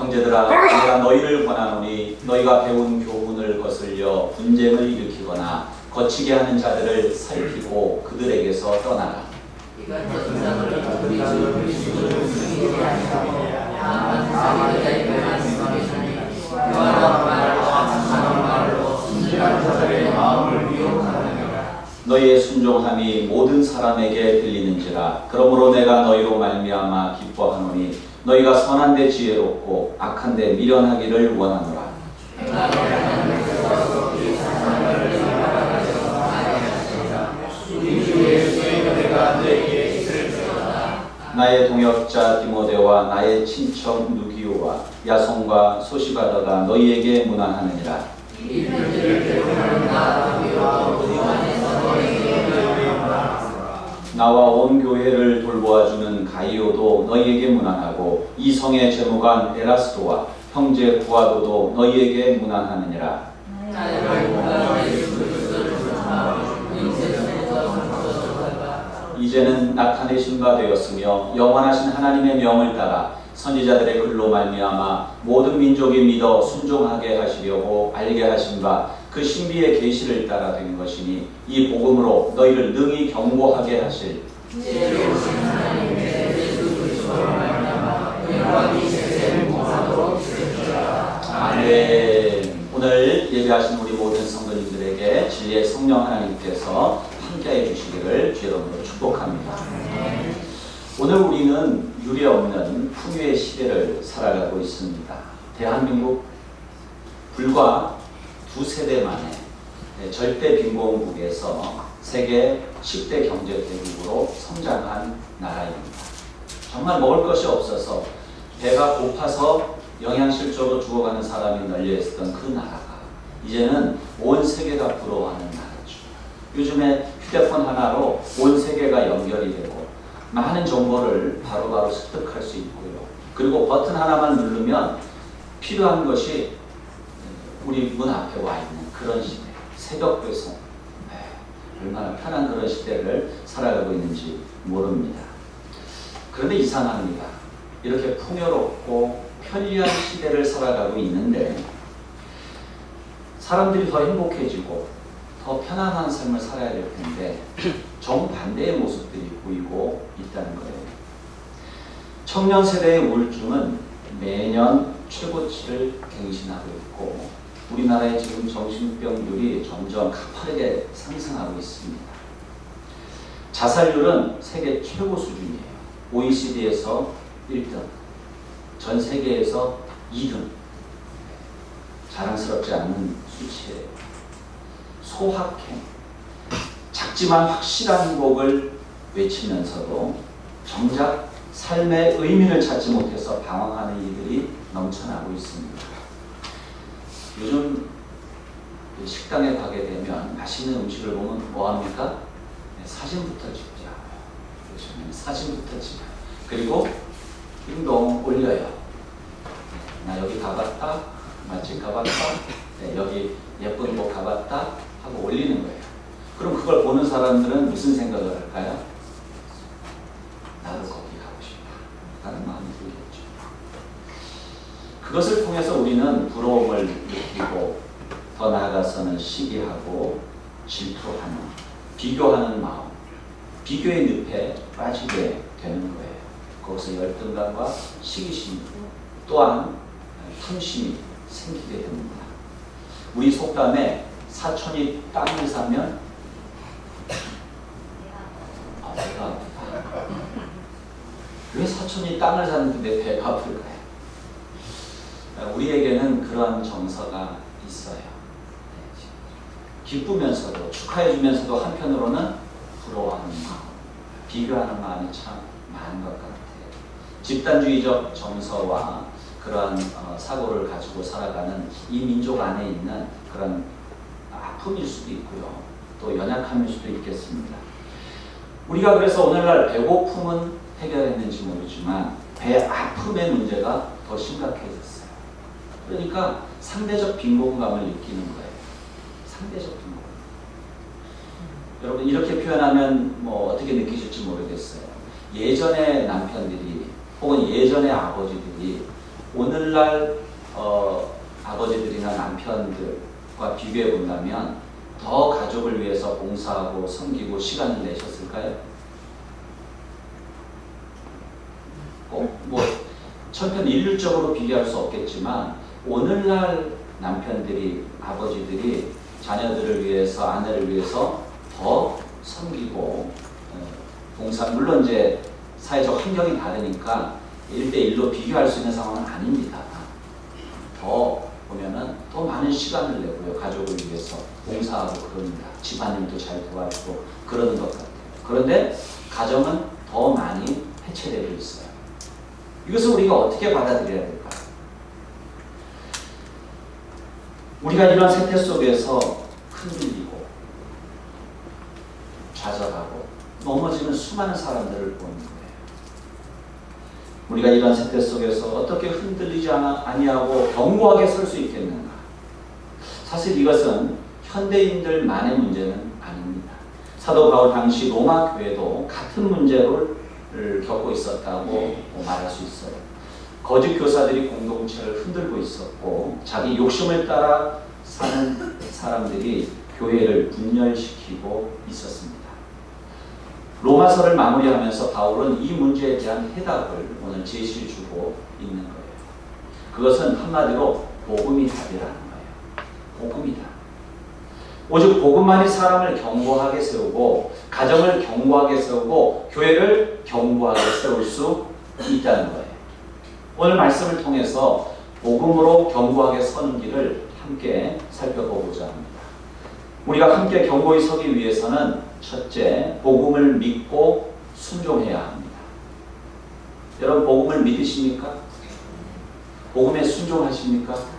형제들아, 내가 너희를 권하노니 너희가 배운 교훈을 거슬려 분쟁을 일으키거나 거치게 하는 자들을 살피고 그들에게서 떠나라. 너희의 순종함이 모든 사람에게 들리는지라. 그러므로 내가 너희로 말미암아 기뻐하노니 너희가 선한 데 지혜롭고 악한 데 미련하기를 원하노라. 나의 동역자 디모데와 나의 친척 누기오와 야손과 소시바더가 너희에게 문안하느니라. 나와 온 교회를 돌보아주는 가이오도 너희에게 문안하고 이 성의 재무관 에라스도와 형제 구아도도 너희에게 문안하느니라. 이제는 나타내신 바 되었으며 영원하신 하나님의 명을 따라 선지자들의 글로 말미암아 모든 민족이 믿어 순종하게 하시려고 알게 하신 바 그 신비의 계시를 따라 된 것이니 이 복음으로 너희를 능히 경고하게 하실 아멘. 오늘 예배하신 우리 모든 성도님들에게 진리의 성령 하나님께서 함께해 주시기를 주 이름으로 축복합니다. 오늘 우리는 유례없는 풍요의 시대를 살아가고 있습니다. 대한민국 불과 2세대 만에 절대 빈곤국에서 세계 10대 경제 대국으로 성장한 나라입니다. 정말 먹을 것이 없어서 배가 고파서 영양실조로 죽어가는 사람이 널려있었던 그 나라가 이제는 온 세계가 부러워하는 나라죠. 요즘에 휴대폰 하나로 온 세계가 연결이 되고 많은 정보를 바로바로 습득할 수 있고요. 그리고 버튼 하나만 누르면 필요한 것이 우리 문 앞에 와 있는 그런 시대, 새벽 배송, 얼마나 편한 그런 시대를 살아가고 있는지 모릅니다. 그런데 이상합니다. 이렇게 풍요롭고 편리한 시대를 살아가고 있는데 사람들이 더 행복해지고 더 편안한 삶을 살아야 될 텐데 정반대의 모습들이 보이고 있다는 거예요. 청년 세대의 우울증은 매년 최고치를 갱신하고 있고 우리나라의 지금 정신병률이 점점 가파르게 상승하고 있습니다. 자살률은 세계 최고 수준이에요. OECD에서 1등, 전 세계에서 2등. 자랑스럽지 않은 수치예요. 소확행, 작지만 확실한 행복을 외치면서도 정작 삶의 의미를 찾지 못해서 방황하는 이들이 넘쳐나고 있습니다. 요즘 식당에 가게 되면 맛있는 음식을 보면 뭐합니까? 사진부터 찍자. 요즘에는 사진부터 찍어요. 그리고 띵동 올려요. 나 여기 가봤다, 맛집 가봤다, 여기 예쁜 곳 가봤다 하고 올리는 거예요. 그럼 그걸 보는 사람들은 무슨 생각을 할까요? 나도 거기 가고 싶다 라는 마음이 들겠죠. 그것을 통해서 우리는 부러움을 느끼고 더 나아가서는 시기하고 질투하는, 비교하는 마음, 비교의 늪에 빠지게 되는 거예요. 거기서 열등감과 시기심 또한 탐심이 생기게 됩니다. 우리 속담에 사촌이 땅을 사면 배가 아프다. 왜 사촌이 땅을 사는데 내 배가 아플까요? 우리에게는 그러한 정서가 있어요. 기쁘면서도 축하해주면서도 한편으로는 부러워하는 마음, 비교하는 마음이 참 많은 것 같아요. 집단주의적 정서와 그러한 사고를 가지고 살아가는 이 민족 안에 있는 그런 아픔일 수도 있고요. 또 연약함일 수도 있겠습니다. 우리가 그래서 오늘날 배고픔은 해결했는지 모르지만 배 아픔의 문제가 더 심각해졌어요. 그러니까 상대적 빈곤감을 느끼는 거예요. 상대적 빈곤감. 여러분 이렇게 표현하면 뭐 어떻게 느끼실지 모르겠어요. 예전의 남편들이 혹은 예전의 아버지들이 오늘날 아버지들이나 남편들과 비교해 본다면 더 가족을 위해서 봉사하고 섬기고 시간을 내셨을까요? 꼭 뭐 천편일률적으로 비교할 수 없겠지만 오늘날 남편들이 아버지들이 자녀들을 위해서 아내를 위해서 더 섬기고 봉사 물론 이제 사회적 환경이 다르니까 1대1로 비교할 수 있는 상황은 아닙니다. 더 보면은 더 많은 시간을 내고요. 가족을 위해서 봉사하고 그럽니다. 집안일도 잘 도와주고 그러는 것 같아요. 그런데 가정은 더 많이 해체되고 있어요. 이것을 우리가 어떻게 받아들여야 될까요? 우리가 이런 세태 속에서 흔들리고 좌절하고 넘어지는 수많은 사람들을 보는 거예요. 우리가 이런 세태 속에서 어떻게 흔들리지 아니하고 견고하게 설 수 있겠는가? 사실 이것은 현대인들만의 문제는 아닙니다. 사도 바울 당시 로마 교회도 같은 문제를 겪고 있었다고 말할 수 있어요. 거짓 교사들이 공동체를 흔들고 있었고 자기 욕심을 따라 사는 사람들이 교회를 분열시키고 있었습니다. 로마서를 마무리하면서 바울은 이 문제에 대한 해답을 오늘 제시해 주고 있는 거예요. 그것은 한마디로 복음이 답이라는 거예요. 복음이다. 오직 복음만이 사람을 견고하게 세우고 가정을 견고하게 세우고 교회를 견고하게 세울 수 있다는 거예요. 오늘 말씀을 통해서 복음으로 견고하게 서는 길을 함께 살펴보고자 합니다. 우리가 함께 견고히 서기 위해서는 첫째, 복음을 믿고 순종해야 합니다. 여러분 복음을 믿으십니까? 복음에 순종하십니까?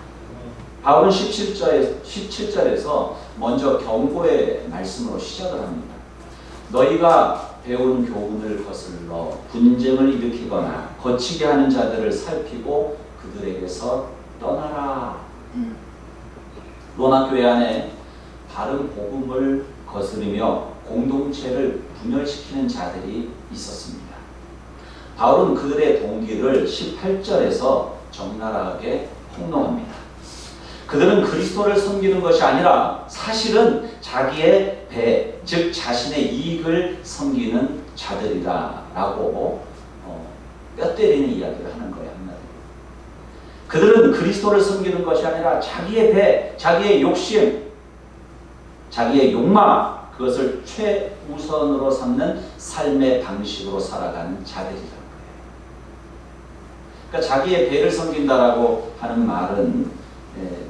바울은 17절에서 먼저 경고의 말씀으로 시작을 합니다. 너희가 배운 교훈을 거슬러 분쟁을 일으키거나 거치게 하는 자들을 살피고 그들에게서 떠나라. 로마 교회 안에 바른 복음을 거스르며 공동체를 분열시키는 자들이 있었습니다. 바울은 그들의 동기를 18절에서 적나라하게 폭로합니다. 그들은 그리스도를 섬기는 것이 아니라 사실은 자기의 배, 즉 자신의 이익을 섬기는 자들이다 라고 뼈 때리는 이야기를 하는 거예요. 한마디로. 그들은 그리스도를 섬기는 것이 아니라 자기의 배, 자기의 욕심, 자기의 욕망, 그것을 최우선으로 삼는 삶의 방식으로 살아가는 자들이라는 거예요. 그러니까 자기의 배를 섬긴다라고 하는 말은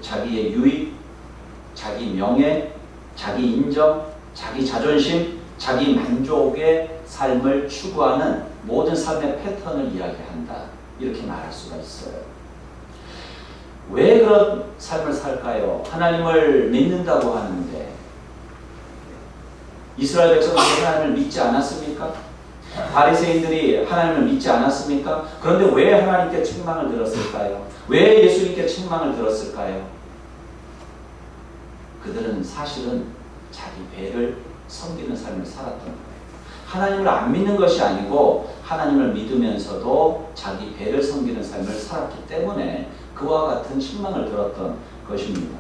자기의 유익, 자기 명예, 자기 인정, 자기 자존심, 자기 만족의 삶을 추구하는 모든 삶의 패턴을 이야기한다. 이렇게 말할 수가 있어요. 왜 그런 삶을 살까요? 하나님을 믿는다고 하는데 이스라엘 백성들이 하나님을 믿지 않았습니까? 바리새인들이 하나님을 믿지 않았습니까? 그런데 왜 하나님께 책망을 들었을까요? 왜 예수님께 책망을 들었을까요? 그들은 사실은 자기 배를 섬기는 삶을 살았던 거예요. 하나님을 안 믿는 것이 아니고 하나님을 믿으면서도 자기 배를 섬기는 삶을 살았기 때문에 그와 같은 책망을 들었던 것입니다.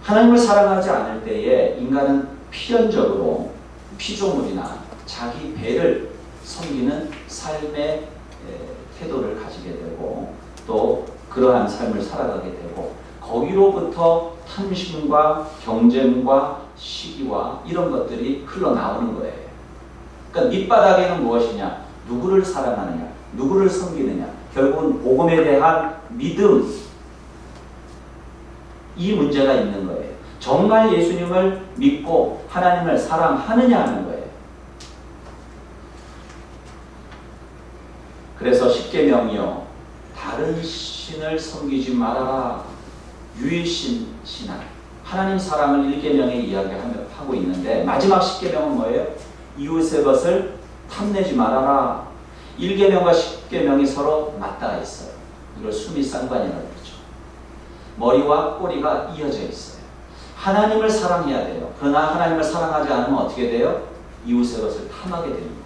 하나님을 사랑하지 않을 때에 인간은 필연적으로 피조물이나 자기 배를 섬기는 삶의 태도를 가지게 되고 또 그러한 삶을 살아가게 되고 거기로부터 탐심과 경쟁과 시기와 이런 것들이 흘러나오는 거예요. 그러니까 밑바닥에는 무엇이냐? 누구를 사랑하느냐? 누구를 섬기느냐? 결국은 복음에 대한 믿음, 이 문제가 있는 거예요. 정말 예수님을 믿고 하나님을 사랑하느냐 하는 거예요. 그래서 십계명이요, 다른 신을 섬기지 말아라. 유일신 신앙, 하나님 사랑을 1계명에 이야기하고 있는데 마지막 10계명은 뭐예요? 이웃의 것을 탐내지 말아라. 1계명과 10계명이 서로 맞닿아 있어요. 이걸 수미상관이라고 그러죠. 머리와 꼬리가 이어져 있어요. 하나님을 사랑해야 돼요. 그러나 하나님을 사랑하지 않으면 어떻게 돼요? 이웃의 것을 탐하게 되는 거예요.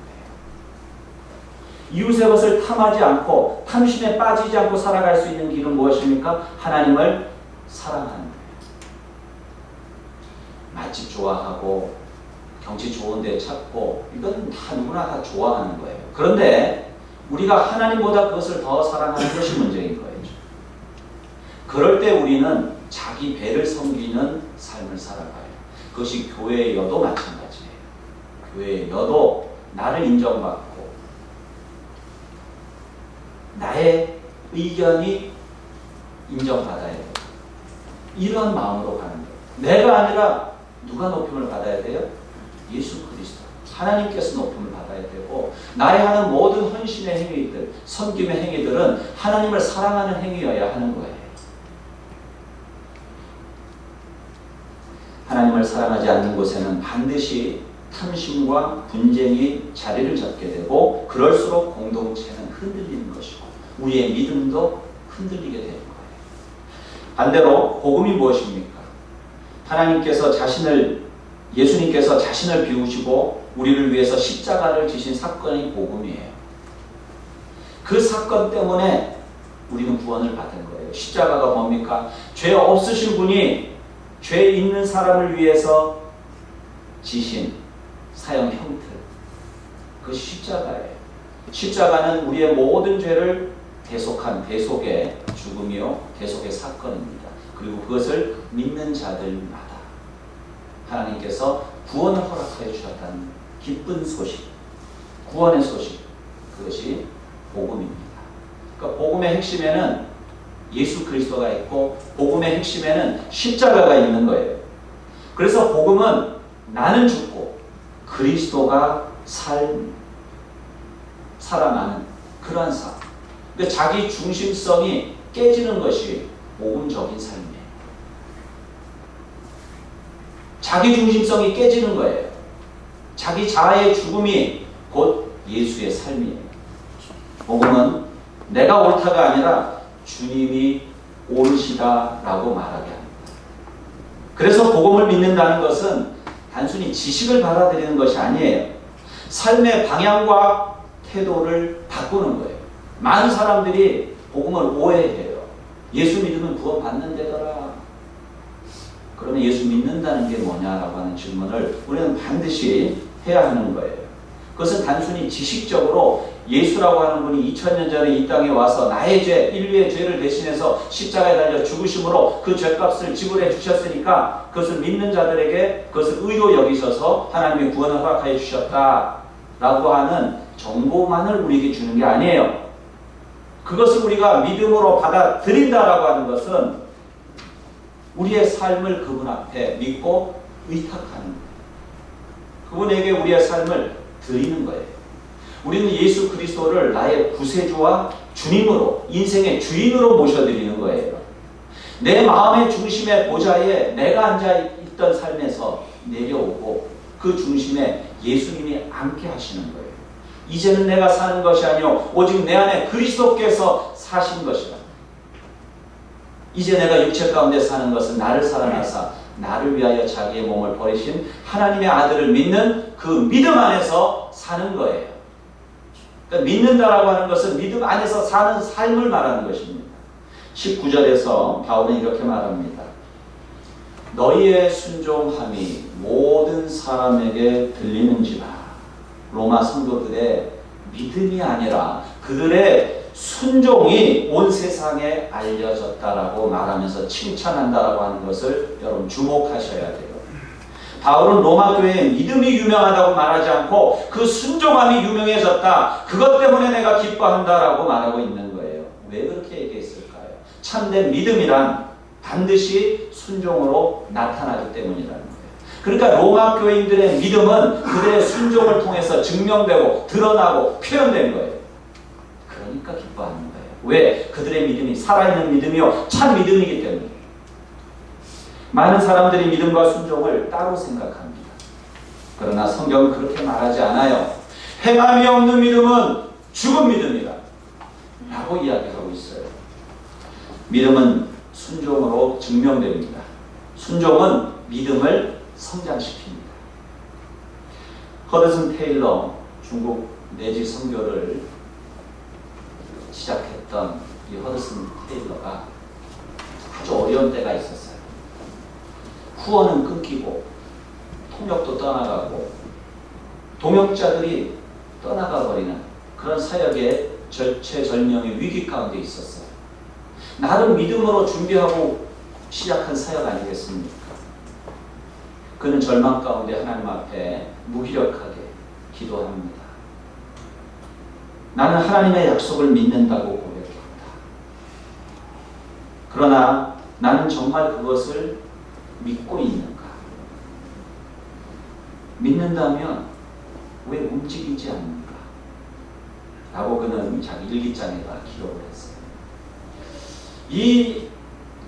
이웃의 것을 탐하지 않고 탐심에 빠지지 않고 살아갈 수 있는 길은 무엇입니까? 하나님을 사랑하는 거예요. 맛집 좋아하고 경치 좋은 데 찾고 이건 다 누구나 다 좋아하는 거예요. 그런데 우리가 하나님보다 그것을 더 사랑하는 것이 문제인 거예요. 그럴 때 우리는 자기 배를 섬기는 삶을 살아가요. 그것이 교회여도 마찬가지예요. 교회여도 나를 인정받고 나의 의견이 인정받아야 돼요. 이런 마음으로 가는 거예요. 내가 아니라 누가 높임을 받아야 돼요? 예수 그리스도. 하나님께서 높임을 받아야 되고 나의 하는 모든 헌신의 행위들, 섬김의 행위들은 하나님을 사랑하는 행위여야 하는 거예요. 하나님을 사랑하지 않는 곳에는 반드시 탐심과 분쟁이 자리를 잡게 되고 그럴수록 공동체는 흔들리는 것이고 우리의 믿음도 흔들리게 되는 거예요. 반대로 복음이 무엇입니까? 예수님께서 자신을 비우시고 우리를 위해서 십자가를 지신 사건이 복음이에요. 그 사건 때문에 우리는 구원을 받은 거예요. 십자가가 뭡니까? 죄 없으신 분이 죄 있는 사람을 위해서 지신 사형 형틀. 그것이 십자가예요. 십자가는 우리의 모든 죄를 대속한 대속의 죽음이요 대속의 사건입니다. 그리고 그것을 믿는 자들마다 하나님께서 구원을 허락하여 주셨다는 기쁜 소식, 구원의 소식, 그것이 복음입니다. 그러니까 복음의 핵심에는 예수 그리스도가 있고 복음의 핵심에는 십자가가 있는 거예요. 그래서 복음은 나는 죽고 그리스도가 살아나는 그러한 삶. 그러니까 자기 중심성이 깨지는 것이 복음적인 삶이에요. 자기 중심성이 깨지는 거예요. 자기 자아의 죽음이 곧 예수의 삶이에요. 복음은 내가 옳다가 아니라 주님이 옳으시다라고 말하게 합니다. 그래서 복음을 믿는다는 것은 단순히 지식을 받아들이는 것이 아니에요. 삶의 방향과 태도를 바꾸는 거예요. 많은 사람들이 복음을 오해해요. 예수 믿으면 구원 받는 데더라. 그러면 예수 믿는다는 게 뭐냐라고 하는 질문을 우리는 반드시 해야 하는 거예요. 그것은 단순히 지식적으로 예수라고 하는 분이 2000년 전에 이 땅에 와서 나의 죄, 인류의 죄를 대신해서 십자가에 달려 죽으심으로 그 죄값을 지불해 주셨으니까 그것을 믿는 자들에게 그것을 의로 여기셔서 하나님의 구원을 허락하여 주셨다라고 하는 정보만을 우리에게 주는 게 아니에요. 그것을 우리가 믿음으로 받아들인다라고 하는 것은 우리의 삶을 그분 앞에 믿고 의탁하는 거예요. 그분에게 우리의 삶을 드리는 거예요. 우리는 예수 그리스도를 나의 구세주와 주님으로, 인생의 주인으로 모셔드리는 거예요. 내 마음의 중심의 보좌에 내가 앉아있던 삶에서 내려오고 그 중심에 예수님이 앉게 하시는 거예요. 이제는 내가 사는 것이 아니요 오직 내 안에 그리스도께서 사신 것이라. 이제 내가 육체 가운데 사는 것은 나를 사랑하사 나를 위하여 자기의 몸을 버리신 하나님의 아들을 믿는 그 믿음 안에서 사는 거예요. 그러니까 믿는다라고 하는 것은 믿음 안에서 사는 삶을 말하는 것입니다. 19절에서 바울은 이렇게 말합니다. 너희의 순종함이 모든 사람에게 들리는지라. 로마 성도들의 믿음이 아니라 그들의 순종이 온 세상에 알려졌다라고 말하면서 칭찬한다라고 하는 것을 여러분 주목하셔야 돼요. 바울은 로마 교회의 믿음이 유명하다고 말하지 않고 그 순종함이 유명해졌다. 그것 때문에 내가 기뻐한다라고 말하고 있는 거예요. 왜 그렇게 얘기했을까요? 참된 믿음이란 반드시 순종으로 나타나기 때문이라는 거예요. 그러니까 로마 교인들의 믿음은 그들의 순종을 통해서 증명되고 드러나고 표현된 거예요. 그러니까 기뻐하는 거예요. 왜? 그들의 믿음이 살아있는 믿음이요 참 믿음이기 때문에. 많은 사람들이 믿음과 순종을 따로 생각합니다. 그러나 성경은 그렇게 말하지 않아요. 행함이 없는 믿음은 죽은 믿음이다 라고 이야기하고 있어요. 믿음은 순종으로 증명됩니다. 순종은 믿음을 성장시킵니다. 허드슨 테일러 중국 내지 선교를 시작했던 이 허드슨 테일러가 아주 어려운 때가 있었어요. 후원은 끊기고 통역도 떠나가고 동역자들이 떠나가 버리는 그런 사역의 절체절명의 위기 가운데 있었어요. 나름 믿음으로 준비하고 시작한 사역 아니겠습니까? 그는 절망 가운데 하나님 앞에 무기력하게 기도합니다. 나는 하나님의 약속을 믿는다고 고백합니다. 그러나 나는 정말 그것을 믿고 있는가? 믿는다면 왜 움직이지 않는가? 라고 그는 자기 일기장에다 기록을 했어요. 이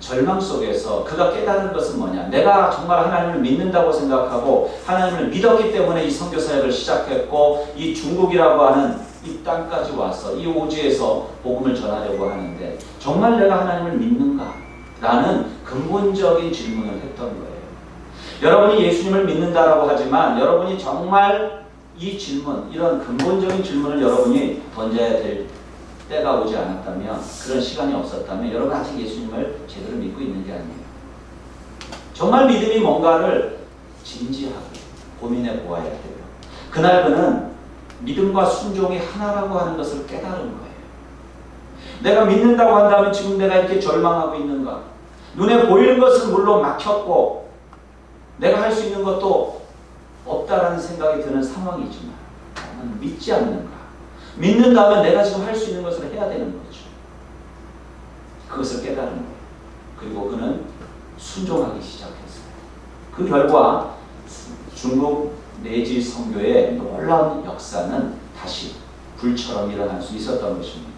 절망 속에서 그가 깨달은 것은 뭐냐? 내가 정말 하나님을 믿는다고 생각하고 하나님을 믿었기 때문에 이 선교 사역을 시작했고 이 중국이라고 하는 이 땅까지 와서 이 오지에서 복음을 전하려고 하는데 정말 내가 하나님을 믿는가? 라는 근본적인 질문을 했던 거예요. 여러분이 예수님을 믿는다라고 하지만 여러분이 정말 이 질문, 이런 근본적인 질문을 여러분이 던져야 될 때가 오지 않았다면, 그런 시간이 없었다면 여러분 아직 예수님을 제대로 믿고 있는 게 아니에요. 정말 믿음이 뭔가를 진지하게 고민해 보아야 돼요. 그날 그는 믿음과 순종이 하나라고 하는 것을 깨달은 거예요. 내가 믿는다고 한다면 지금 내가 이렇게 절망하고 있는가? 눈에 보이는 것은 물론 막혔고 내가 할 수 있는 것도 없다라는 생각이 드는 상황이지만 나는 믿지 않는가? 믿는다면 내가 지금 할 수 있는 것을 해야 되는 거죠. 그것을 깨달은 거예요. 그리고 그는 순종하기 시작했어요. 그 결과 중국 내지 선교의 놀라운 역사는 다시 불처럼 일어날 수 있었던 것입니다.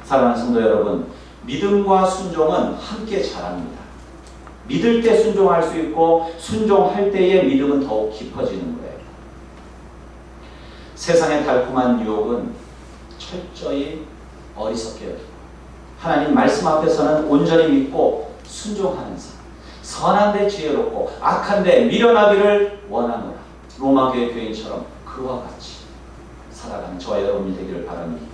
사랑하는 성도 여러분, 믿음과 순종은 함께 자랍니다. 믿을 때 순종할 수 있고 순종할 때의 믿음은 더욱 깊어지는 거예요. 세상의 달콤한 유혹은 철저히 어리석게 여기고 하나님 말씀 앞에서는 온전히 믿고 순종하는 삶, 선한데 지혜롭고 악한데 미련하기를 원하노라. 로마교회 교인처럼 그와 같이 살아가는 저와 여러분이 되기를 바랍니다.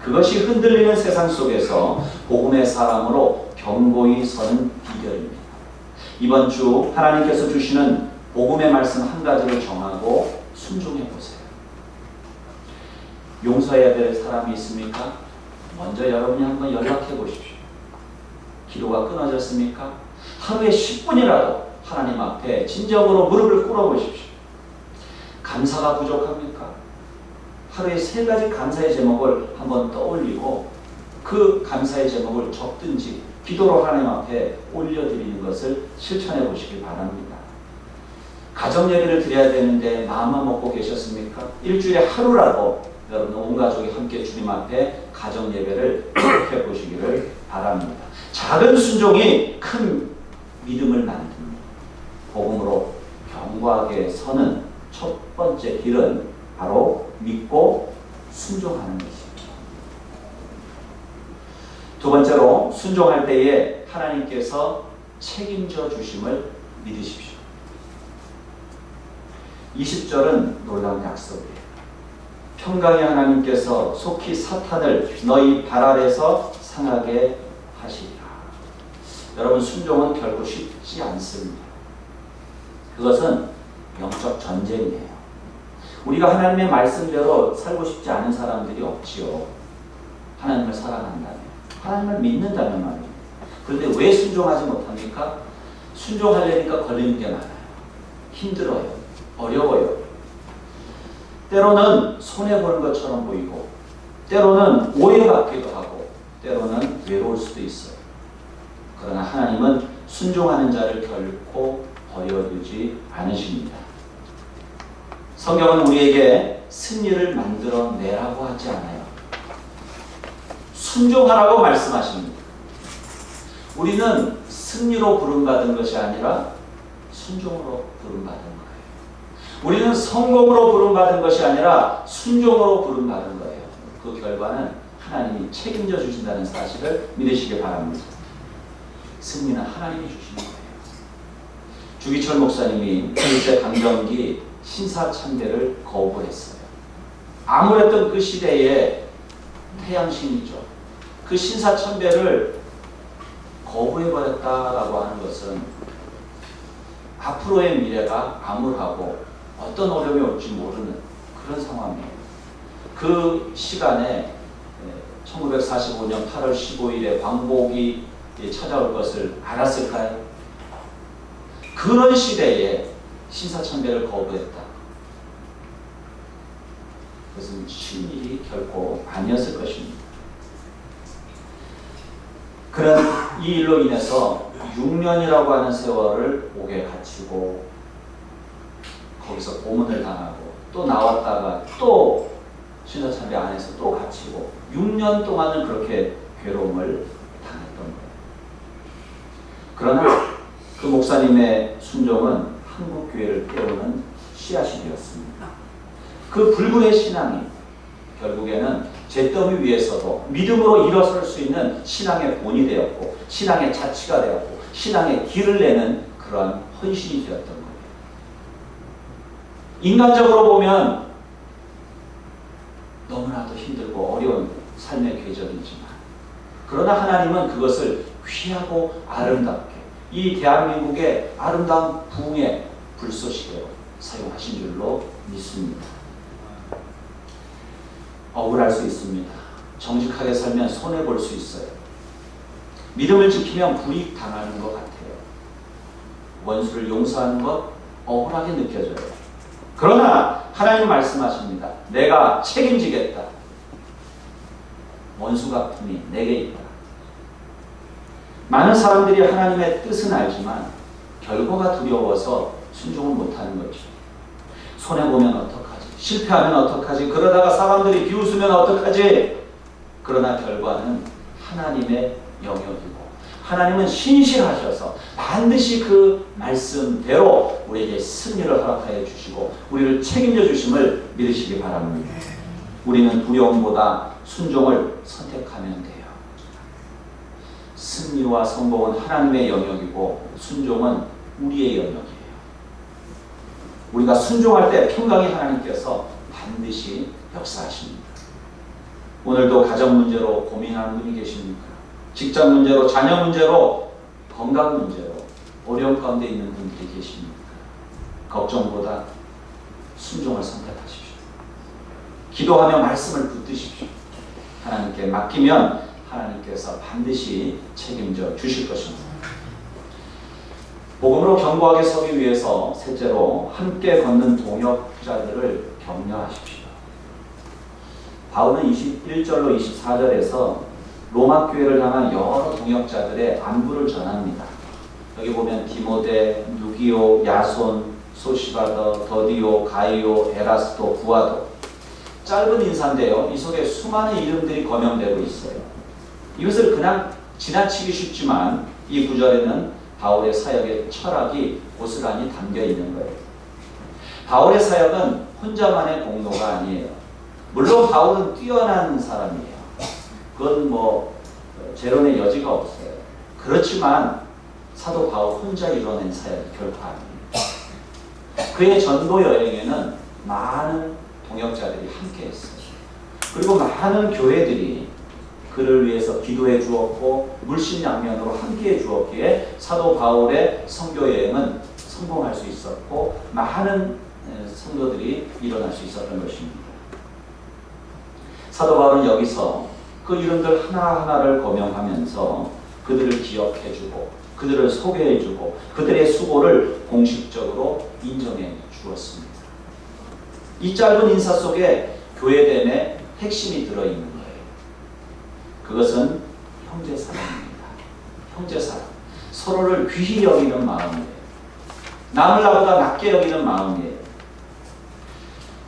그것이 흔들리는 세상 속에서 복음의 사람으로 견고히 서는 비결입니다. 이번 주 하나님께서 주시는 복음의 말씀 한 가지를 정하고 순종해 보세요. 용서해야 될 사람이 있습니까? 먼저 여러분이 한번 연락해 보십시오. 기도가 끊어졌습니까? 하루에 10분이라도 하나님 앞에 진정으로 무릎을 꿇어 보십시오. 감사가 부족합니까? 하루에 3가지 감사의 제목을 한번 떠올리고 그 감사의 제목을 적든지 기도로 하나님 앞에 올려드리는 것을 실천해 보시기 바랍니다. 가정 예배를 드려야 되는데 마음만 먹고 계셨습니까? 일주일에 하루라도 여러분 온 가족이 함께 주님 앞에 가정 예배를 해 보시기를 바랍니다. 작은 순종이 큰 믿음을 만듭니다. 복음으로 견고하게 서는 첫 번째 길은 바로 믿고 순종하는 것입니다. 두 번째로 순종할 때에 하나님께서 책임져 주심을 믿으십시오. 20절은 놀라운 약속이에요. 평강의 하나님께서 속히 사탄을 너희 발 아래서 상하게 하시리라. 여러분, 순종은 결코 쉽지 않습니다. 그것은 영적 전쟁이에요. 우리가 하나님의 말씀대로 살고 싶지 않은 사람들이 없지요. 하나님을 사랑한다면, 하나님을 믿는다면 말입니다. 그런데 왜 순종하지 못합니까? 순종하려니까 걸리는 게 많아요. 힘들어요. 어려워요. 때로는 손해보는 것처럼 보이고 때로는 오해받기도 하고 때로는 외로울 수도 있어요. 그러나 하나님은 순종하는 자를 결코 버려두지 않으십니다. 성경은 우리에게 승리를 만들어내라고 하지 않아요. 순종하라고 말씀하십니다. 우리는 승리로 부름받은 것이 아니라 순종으로 부름받은 거예요. 우리는 성공으로 부름받은 것이 아니라 순종으로 부름받은 거예요. 그 결과는 하나님이 책임져 주신다는 사실을 믿으시기 바랍니다. 승리는 하나님이 주시는 거예요. 주기철 목사님이 일제 강점기 신사참배를 거부했어요. 암울했던 그 시대에 태양신이죠. 그 신사천배를 거부해버렸다라고 하는 것은 앞으로의 미래가 암울하고 어떤 어려움이 올지 모르는 그런 상황이에요. 그 시간에 1945년 8월 15일에 광복이 찾아올 것을 알았을까요? 그런 시대에 신사천배를 거부했다. 그것은 쉬운 일이 결코 아니었을 것입니다. 그런 이 일로 인해서 6년이라고 하는 세월을 옥에 갇히고 거기서 고문을 당하고 또 나왔다가 또 신사참배 안에서 또 갇히고 6년 동안은 그렇게 괴로움을 당했던 거예요. 그러나 그 목사님의 순종은 한국교회를 깨우는 씨앗이 되었습니다. 그 불굴의 신앙이 결국에는 잿더미 위에서도 믿음으로 일어설 수 있는 신앙의 본이 되었고 신앙의 자치가 되었고 신앙의 길을 내는 그러한 헌신이 되었던 거예요. 인간적으로 보면 너무나도 힘들고 어려운 삶의 궤적이지만 그러나 하나님은 그것을 귀하고 아름답게 이 대한민국의 아름다운 부흥의 불쏘시개로 사용하신 줄로 믿습니다. 억울할 수 있습니다. 정직하게 살면 손해볼 수 있어요. 믿음을 지키면 불이익 당하는 것 같아요. 원수를 용서하는 것 억울하게 느껴져요. 그러나 하나님 말씀하십니다. 내가 책임지겠다. 원수 갚음이 내게 있다. 많은 사람들이 하나님의 뜻은 알지만 결과가 두려워서 순종을 못하는 거죠. 손해보면 어떡하지? 실패하면 어떡하지? 그러다가 사람들이 비웃으면 어떡하지? 그러나 결과는 하나님의 영역이고 하나님은 신실하셔서 반드시 그 말씀대로 우리에게 승리를 허락하여 주시고 우리를 책임져 주심을 믿으시기 바랍니다. 우리는 두려움보다 순종을 선택하면 돼요. 승리와 성공은 하나님의 영역이고 순종은 우리의 영역이에요. 우리가 순종할 때 평강이 하나님께서 반드시 역사하십니다. 오늘도 가정 문제로 고민하는 분이 계십니까? 직장 문제로, 자녀 문제로, 건강 문제로 어려움 가운데 있는 분들이 계십니까? 걱정보다 순종을 선택하십시오. 기도하며 말씀을 붙드십시오. 하나님께 맡기면 하나님께서 반드시 책임져 주실 것입니다. 복음으로 견고하게 서기 위해서 셋째로 함께 걷는 동역자들을 격려하십시오. 바울은 21절로 24절에서 로마 교회를 향한 여러 동역자들의 안부를 전합니다. 여기 보면 디모데, 누기오, 야손, 소시바더, 더디오, 가이오, 에라스도, 부아도 짧은 인사인데요. 이 속에 수많은 이름들이 거명되고 있어요. 이것을 그냥 지나치기 쉽지만 이 구절에는 바울의 사역의 철학이 고스란히 담겨 있는 거예요. 바울의 사역은 혼자만의 공로가 아니에요. 물론 바울은 뛰어난 사람이에요. 그건 재론의 여지가 없어요. 그렇지만 사도 바울 혼자 이뤄낸 사역이 결코 아닙니다. 그의 전도 여행에는 많은 동역자들이 함께 했어요. 그리고 많은 교회들이 그를 위해서 기도해 주었고 물심양면으로 함께해 주었기에 사도 바울의 선교 여행은 성공할 수 있었고 많은 성도들이 일어날 수 있었던 것입니다. 사도 바울은 여기서 그 이름들 하나하나를 거명하면서 그들을 기억해 주고 그들을 소개해 주고 그들의 수고를 공식적으로 인정해 주었습니다. 이 짧은 인사 속에 교회됨의 핵심이 들어있는 거예요. 그것은 형제사랑입니다. 형제사랑. 서로를 귀히 여기는 마음이에요. 남을 나보다 낮게 여기는 마음이에요.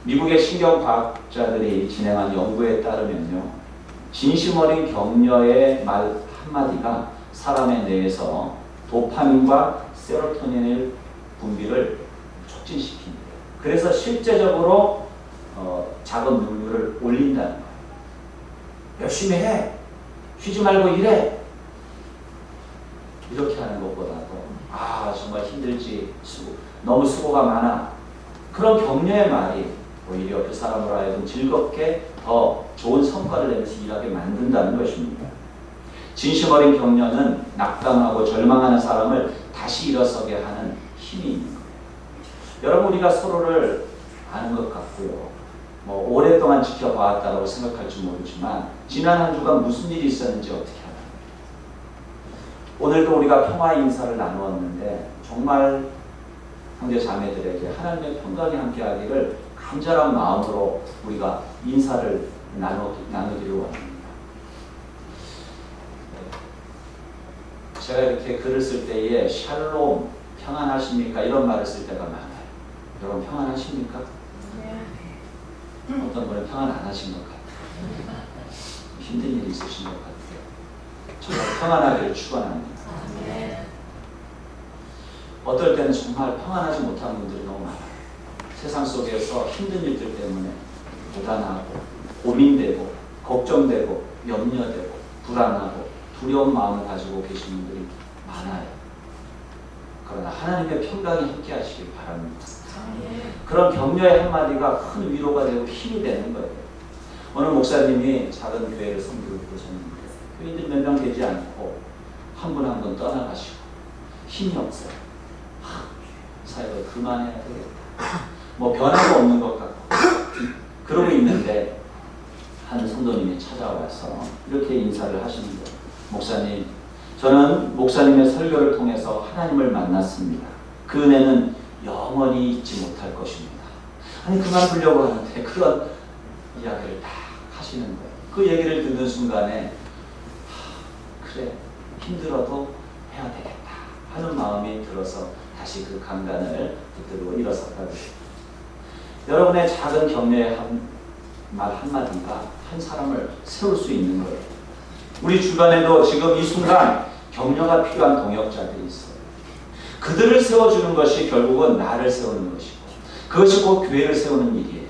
미국의 신경과학자들이 진행한 연구에 따르면요. 진심 어린 격려의 말 한마디가 사람의 뇌에서 도파민과 세로토닌의 분비를 촉진시킨대요. 그래서 실제적으로 작은 눈물을 올린다는 거예요. 열심히 해. 쉬지 말고 일해. 이렇게 하는 것보다도 정말 힘들지. 너무 수고가 많아. 그런 격려의 말이 오히려 그 사람으로 하여금 즐겁게 더 좋은 성과를 내면서 일하게 만든다는 것입니다. 진심 어린 격려는 낙담하고 절망하는 사람을 다시 일어서게 하는 힘이 있는 거예요. 여러분, 우리가 서로를 아는 것 같고요. 오랫동안 지켜봐왔다고 생각할지 모르지만 지난 한 주간 무슨 일이 있었는지 어떻게 알아요? 오늘도 우리가 평화 인사를 나누었는데 정말 형제 자매들에게 하나님의 평강이 함께하기를 간절한 마음으로 우리가 인사를 나누기로 합니다. 제가 이렇게 글을 쓸 때에 샬롬, 평안하십니까? 이런 말을 쓸 때가 많아요. 여러분 평안하십니까? 어떤 분은 평안 안 하신 것 같아요. 힘든 일이 있으신 것 같아요. 정말 평안하기를 축원합니다. 어떨 때는 정말 평안하지 못한 분들이 너무 많아요. 세상 속에서 힘든 일들 때문에 고단하고 고민되고 걱정되고 염려되고 불안하고 두려운 마음을 가지고 계신 분들이 많아요. 그러나 하나님의 평강이 함께 하시길 바랍니다. 그런 격려의 한마디가 큰 위로가 되고 힘이 되는 거예요. 어느 목사님이 작은 교회를 섬기고 그러셨는데 교인들이 몇 명 되지 않고 한 분 한 분 떠나가시고 힘이 없어요. 사역을 그만해야 되겠다. 변화가 없는 것 같고 그러고 있는데 한 성도님이 찾아와서 이렇게 인사를 하시는 거예요. 목사님, 저는 목사님의 설교를 통해서 하나님을 만났습니다. 그 은혜는 영원히 잊지 못할 것입니다. 아니 그만두려고 하는데 그런 이야기를 다 하시는 거예요. 그 얘기를 듣는 순간에 그래 힘들어도 해야 되겠다 하는 마음이 들어서 다시 그 강단을 붙들고 일어섰다고 해요. 여러분의 작은 격려의 말 한마디가 한 사람을 세울 수 있는 거예요. 우리 주변에도 지금 이 순간 격려가 필요한 동역자들이 있어요. 그들을 세워주는 것이 결국은 나를 세우는 것이고 그것이 곧 교회를 세우는 일이에요.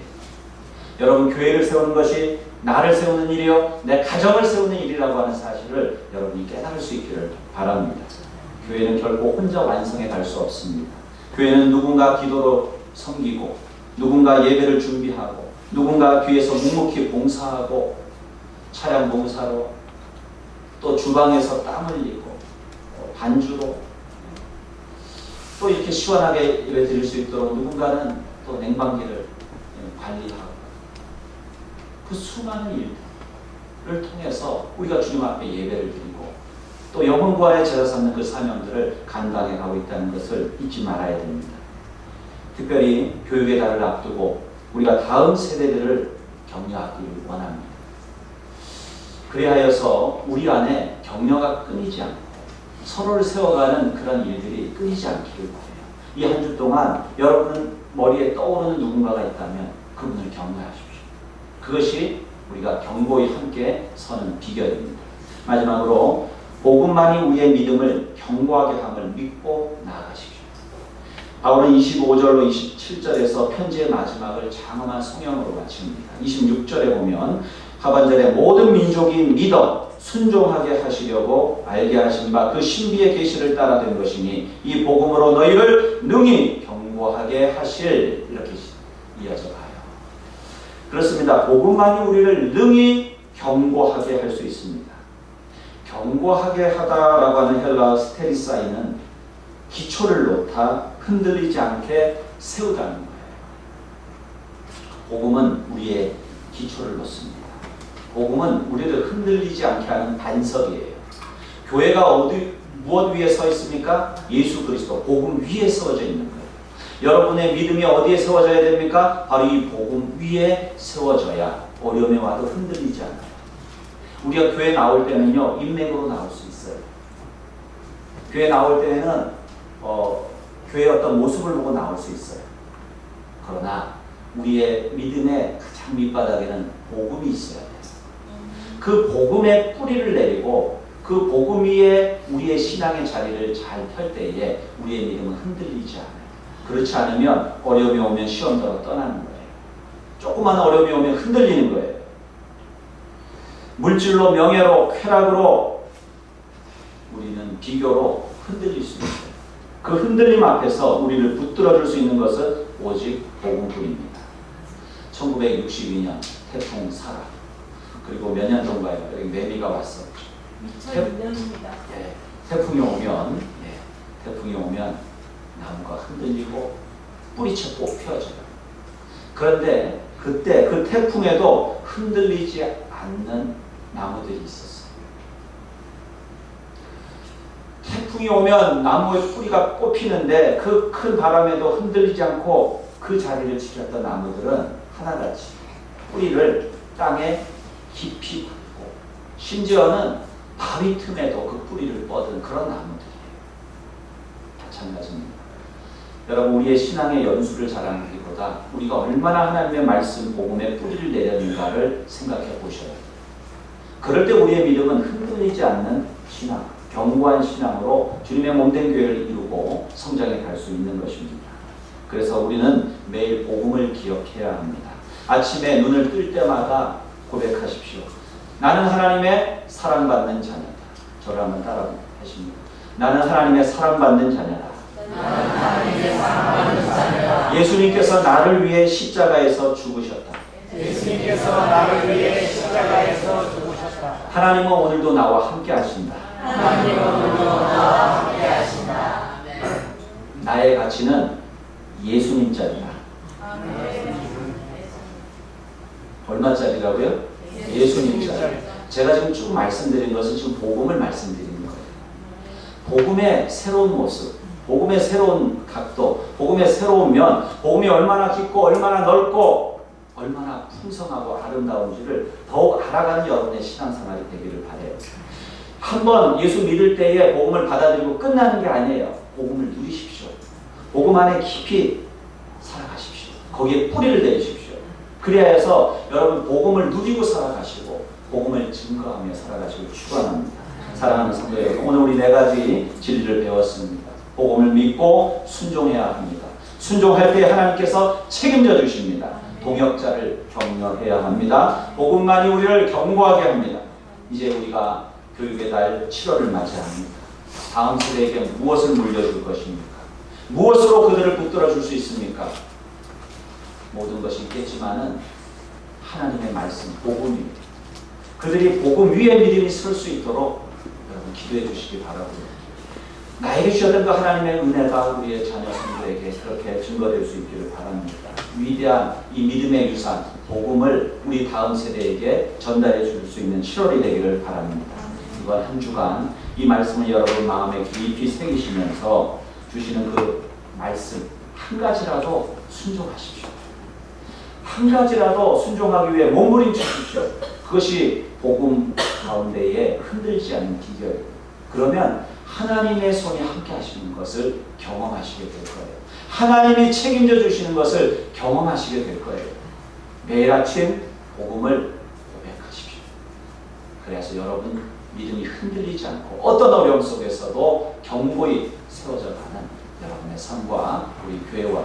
여러분, 교회를 세우는 것이 나를 세우는 일이요 내 가정을 세우는 일이라고 하는 사실을 여러분이 깨달을 수 있기를 바랍니다. 교회는 결코 혼자 완성해 갈 수 없습니다. 교회는 누군가 기도로 섬기고 누군가 예배를 준비하고 누군가 뒤에서 묵묵히 봉사하고 차량 봉사로 또 주방에서 땀 흘리고 반주로 또 이렇게 시원하게 예배 드릴 수 있도록 누군가는 또 냉방기를 관리하고 그 수많은 일들을 통해서 우리가 주님 앞에 예배를 드리고 또 영혼구원의 제사 삼는 그 사명들을 감당해 가고 있다는 것을 잊지 말아야 됩니다. 특별히 교육의 달을 앞두고 우리가 다음 세대들을 격려하기를 원합니다. 그리하여서 우리 안에 격려가 끊이지 않고 서로를 세워가는 그런 일들이 끊이지 않기를 바라요. 이 한 주 동안 여러분 머리에 떠오르는 누군가가 있다면 그분을 격려하십시오. 그것이 우리가 견고히 함께 서는 비결입니다. 마지막으로 복음만이 우리의 믿음을 견고하게 함을 믿고 나아가십시오. 바울은 25절로 27절에서 편지의 마지막을 장엄한 성령으로 마칩니다. 26절에 보면 하반절에 모든 민족이 믿어 순종하게 하시려고 알게 하신 바 그 신비의 계시를 따라 된 것이니 이 복음으로 너희를 능히 견고하게 하실, 이렇게 이어져 가요. 그렇습니다. 복음만이 우리를 능히 견고하게 할 수 있습니다. 견고하게 하다라고 하는 헬라어 스테리사이는 기초를 놓다 흔들리지 않게 세우다는 거예요. 복음은 우리의 기초를 놓습니다. 복음은 우리를 흔들리지 않게 하는 반석이에요. 교회가 무엇 위에 서 있습니까? 예수 그리스도 복음 위에 세워져 있는 거예요. 여러분의 믿음이 어디에 세워져야 됩니까? 바로 이 복음 위에 세워져야 어려움에 와도 흔들리지 않아요. 우리가 교회 나올 때는요, 인맥으로 나올 수 있어요. 교회 나올 때는 교회의 어떤 모습을 보고 나올 수 있어요. 그러나 우리의 믿음의 가장 밑바닥에는 복음이 있어야 돼요. 그 복음의 뿌리를 내리고 그 복음 위에 우리의 신앙의 자리를 잘 펼 때에 우리의 믿음은 흔들리지 않아요. 그렇지 않으면 어려움이 오면 시험대로 떠나는 거예요. 조그만 어려움이 오면 흔들리는 거예요. 물질로, 명예로, 쾌락으로 우리는 비교로 흔들릴 수 있어요. 그 흔들림 앞에서 우리를 붙들어 줄 수 있는 것은 오직 복음뿐입니다. 1962년 태풍 사라. 그리고 몇 년 전가요? 여기 매미가 왔어. 2002년입니다. 예, 태풍이 오면 나무가 흔들리고 뿌리채 뽑혀져요. 그런데 그때 그 태풍에도 흔들리지 않는 나무들이 있었어요. 태풍이 오면 나무의 뿌리가 뽑히는데 그 큰 바람에도 흔들리지 않고 그 자리를 지켰던 나무들은 하나같이 뿌리를 땅에 깊이 굽고 심지어는 바위 틈에도 그 뿌리를 뻗은 그런 나무들이에요. 마찬가지입니다. 여러분, 우리의 신앙의 연수를 자랑하기보다 우리가 얼마나 하나님의 말씀 복음에 뿌리를 내렸는가를 생각해 보셔야 돼요. 그럴 때 우리의 믿음은 흔들리지 않는 신앙, 견고한 신앙으로 주님의 몸된 교회를 이루고 성장해 갈 수 있는 것입니다. 그래서 우리는 매일 복음을 기억해야 합니다. 아침에 눈을 뜰 때마다 고백하십시오. 나는 하나님의 사랑받는 자녀다. 저를 한번 따라 하십니다. 나는 하나님의 사랑받는 자녀다. 예수님께서 나를 위해 십자가에서 죽으셨다. 예수님께서 나를 위해 십자가에서 죽으셨다. 하나님은 오늘도 나와 함께 하신다. 하나님은 오늘도 나와 함께 하신다. 나의 가치는 예수님짜리다. 얼마짜리라고요? 예수님짜리. 제가 지금 쭉 말씀드린 것은 지금 복음을 말씀드리는 거예요. 복음의 새로운 모습, 복음의 새로운 각도, 복음의 새로운 면, 복음이 얼마나 깊고 얼마나 넓고 얼마나 풍성하고 아름다운지를 더욱 알아가는 여러분의 신앙생활이 되기를 바라요. 한번 예수 믿을 때에 복음을 받아들이고 끝나는 게 아니에요. 복음을 누리십시오. 복음 안에 깊이 살아가십시오. 거기에 뿌리를 내리십시오. 그래야 해서 여러분 복음을 누리고 살아가시고 복음을 증거하며 살아가시길 축원합니다. 사랑하는 성도 여러분, 오늘 우리 4가지 진리를 배웠습니다. 복음을 믿고 순종해야 합니다. 순종할 때 하나님께서 책임져 주십니다. 동역자를 격려해야 합니다. 복음만이 우리를 견고하게 합니다. 이제 우리가 교육의 달 7월을 맞이합니다. 다음 세대에게 무엇을 물려줄 것입니까? 무엇으로 그들을 붙들어 줄 수 있습니까? 모든 것이 있겠지만은 하나님의 말씀, 복음입니다. 그들이 복음 위에 믿음이 설 수 있도록 여러분 기도해 주시기 바라고요. 나에게 주셨던 그 하나님의 은혜가 우리의 자녀 성도에게 그렇게 증거될 수 있기를 바랍니다. 위대한 이 믿음의 유산, 복음을 우리 다음 세대에게 전달해 줄 수 있는 7월이 되기를 바랍니다. 이번 한 주간 이 말씀을 여러분 마음에 깊이 새기시면서 주시는 그 말씀 한 가지라도 순종하십시오. 한 가지라도 순종하기 위해 몸부림치십시오. 그것이 복음 가운데에 흔들지 않는 비결이에요. 그러면 하나님의 손이 함께 하시는 것을 경험하시게 될 거예요. 하나님이 책임져 주시는 것을 경험하시게 될 거예요. 매일 아침 복음을 고백하십시오. 그래서 여러분 믿음이 흔들리지 않고 어떤 어려움 속에서도 견고히 세워져 가는 여러분의 삶과 우리 교회와